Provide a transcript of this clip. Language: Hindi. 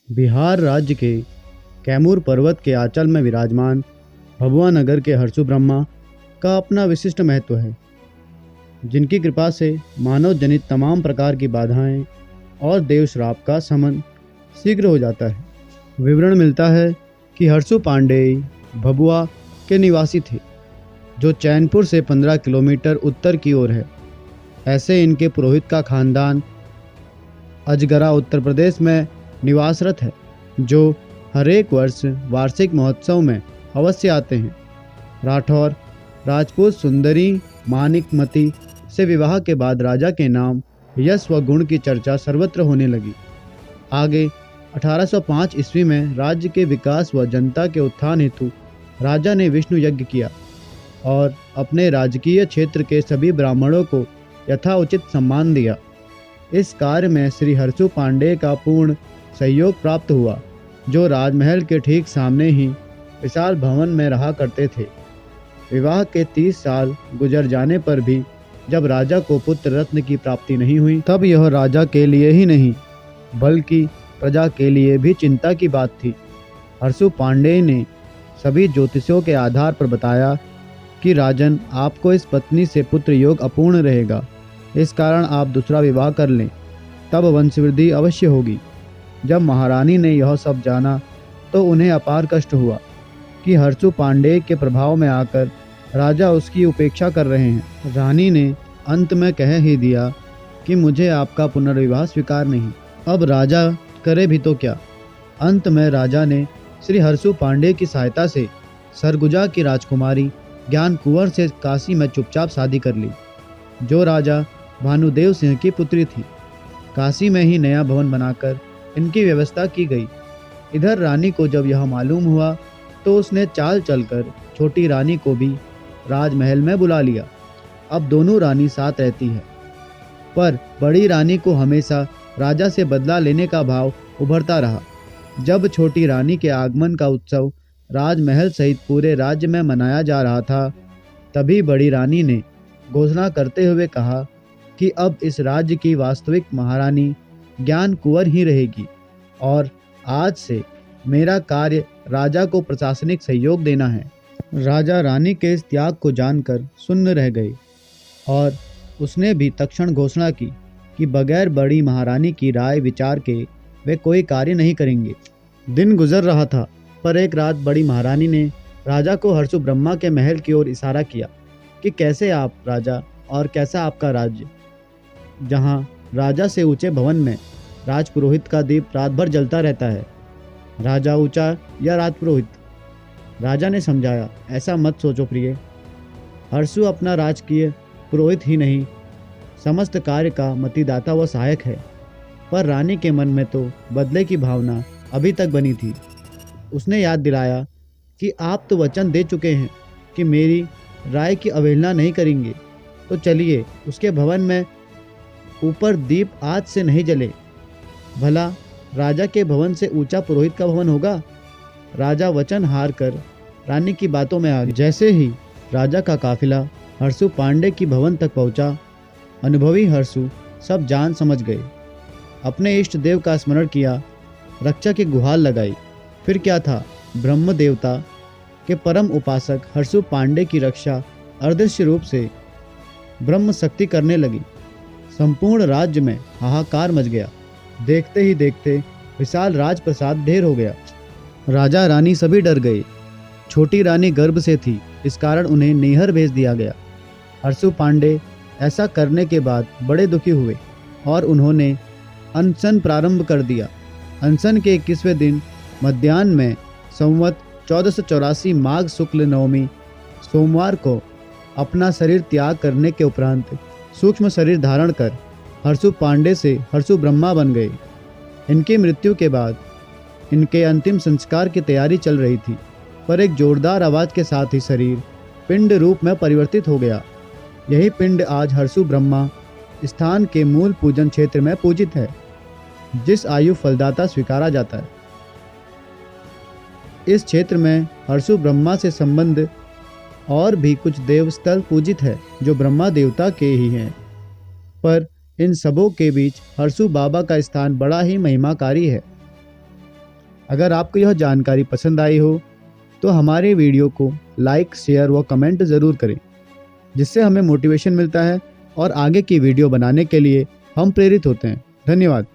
बिहार राज्य के कैमूर पर्वत के आंचल में विराजमान भभुआ नगर के हरसु ब्रह्मा का अपना विशिष्ट महत्व है, जिनकी कृपा से मानव जनित तमाम प्रकार की बाधाएं और देव श्राप का शमन शीघ्र हो जाता है। विवरण मिलता है कि हरसु पांडेय भभुआ के निवासी थे, जो चैनपुर से 15 किलोमीटर उत्तर की ओर है। ऐसे इनके पुरोहित का खानदान अजगरा उत्तर प्रदेश में निवासरत है, जो हर एक वर्ष वार्षिक महोत्सव में अवश्य आते हैं। राठौर राजपूत सुंदरी मानिकमती से विवाह के बाद राजा के नाम, यश व गुण की चर्चा सर्वत्र होने लगी। आगे 1805 ईस्वी में राज्य के विकास व जनता के उत्थान हेतु राजा ने विष्णु यज्ञ किया और अपने राजकीय क्षेत्र के सभी ब्राह्मणों को यथाउचित सम्मान दिया। इस कार्य में श्री हरसु पांडेय का पूर्ण सहयोग प्राप्त हुआ, जो राजमहल के ठीक सामने ही विशाल भवन में रहा करते थे। विवाह के 30 साल गुजर जाने पर भी जब राजा को पुत्र रत्न की प्राप्ति नहीं हुई, तब यह राजा के लिए ही नहीं बल्कि प्रजा के लिए भी चिंता की बात थी। हरसु पांडेय ने सभी ज्योतिषियों के आधार पर बताया कि राजन, आपको इस पत्नी से पुत्र योग अपूर्ण रहेगा, इस कारण आप दूसरा विवाह कर लें, तब वंशवृद्धि अवश्य होगी। जब महारानी ने यह सब जाना तो उन्हें अपार कष्ट हुआ कि हरसु पांडेय के प्रभाव में आकर राजा उसकी उपेक्षा कर रहे हैं। रानी ने अंत में कह ही दिया कि मुझे आपका पुनर्विवाह स्वीकार नहीं। अब राजा करे भी तो क्या। अंत में राजा ने श्री हरसु पांडेय की सहायता से सरगुजा की राजकुमारी ज्ञान कुंवर से काशी में चुपचाप शादी कर ली, जो राजा भानुदेव सिंह की पुत्री थी। काशी में ही नया भवन बनाकर इनकी व्यवस्था की गई। इधर रानी को जब यह मालूम हुआ तो उसने चाल चलकर छोटी रानी को भी राजमहल में बुला लिया। अब दोनों रानी साथ रहती है, पर बड़ी रानी को हमेशा राजा से बदला लेने का भाव उभरता रहा। जब छोटी रानी के आगमन का उत्सव राजमहल सहित पूरे राज्य में मनाया जा रहा था, तभी बड़ी रानी ने घोषणा करते हुए कहा कि अब इस राज्य की वास्तविक महारानी ज्ञान कुंवर ही रहेगी और आज से मेरा कार्य राजा को प्रशासनिक सहयोग देना है। राजा रानी के इस त्याग को जानकर सुन्न रह गए और उसने भी तत्क्षण घोषणा की कि बगैर बड़ी महारानी की राय विचार के वे कोई कार्य नहीं करेंगे। दिन गुजर रहा था, पर एक रात बड़ी महारानी ने राजा को हरसु ब्रह्मा के महल की ओर इशारा किया कि कैसे आप राजा और कैसा आपका राज्य, जहाँ राजा से ऊंचे भवन में राजपुरोहित का दीप रात भर जलता रहता है। राजा ऊंचा या राजपुरोहित? राजा ने समझाया, ऐसा मत सोचो प्रिय। हरसु अपना राजकीय पुरोहित ही नहीं, समस्त कार्य का मतिदाता व सहायक है। पर रानी के मन में तो बदले की भावना अभी तक बनी थी। उसने याद दिलाया कि आप तो वचन दे चुके हैं कि मेरी राय की अवहेलना नहीं करेंगे, तो चलिए उसके भवन में ऊपर दीप आज से नहीं जले। भला राजा के भवन से ऊंचा पुरोहित का भवन होगा? राजा वचन हार कर रानी की बातों में आ गया। जैसे ही राजा का काफिला हरसु पांडेय की भवन तक पहुंचा, अनुभवी हरसु सब जान समझ गए। अपने इष्ट देव का स्मरण किया, रक्षा की गुहार लगाई। फिर क्या था, ब्रह्म देवता के परम उपासक हरसु पांडेय की रक्षा अदृश्य रूप से ब्रह्म शक्ति करने लगी। संपूर्ण राज्य में हाहाकार मच गया। देखते ही देखते विशाल राजप्रसाद ढेर हो गया। राजा रानी सभी डर गए। छोटी रानी गर्भ से थी, इस कारण उन्हें नैहर भेज दिया गया। हरसु पांडेय ऐसा करने के बाद बड़े दुखी हुए और उन्होंने अनशन प्रारंभ कर दिया। अनशन के 21वें दिन मध्याह्न में संवत 1484 माघ शुक्ल नवमी सोमवार को अपना शरीर त्याग करने के उपरांत सूक्ष्म शरीर धारण कर हरसु पांडेय से हरसु ब्रह्मा बन गए। इनकी मृत्यु के बाद इनके अंतिम संस्कार की तैयारी चल रही थी, पर एक जोरदार आवाज के साथ ही शरीर पिंड रूप में परिवर्तित हो गया। यही पिंड आज हरसु ब्रह्मा स्थान के मूल पूजन क्षेत्र में पूजित है, जिस आयु फलदाता स्वीकारा जाता है। इस क्षेत्र में हरसु ब्रह्मा से संबंध और भी कुछ देवस्थल पूजित है, जो ब्रह्मा देवता के ही हैं, पर इन सबों के बीच हरसु बाबा का स्थान बड़ा ही महिमाकारी है। अगर आपको यह जानकारी पसंद आई हो तो हमारे वीडियो को लाइक, शेयर व कमेंट ज़रूर करें, जिससे हमें मोटिवेशन मिलता है और आगे की वीडियो बनाने के लिए हम प्रेरित होते हैं। धन्यवाद।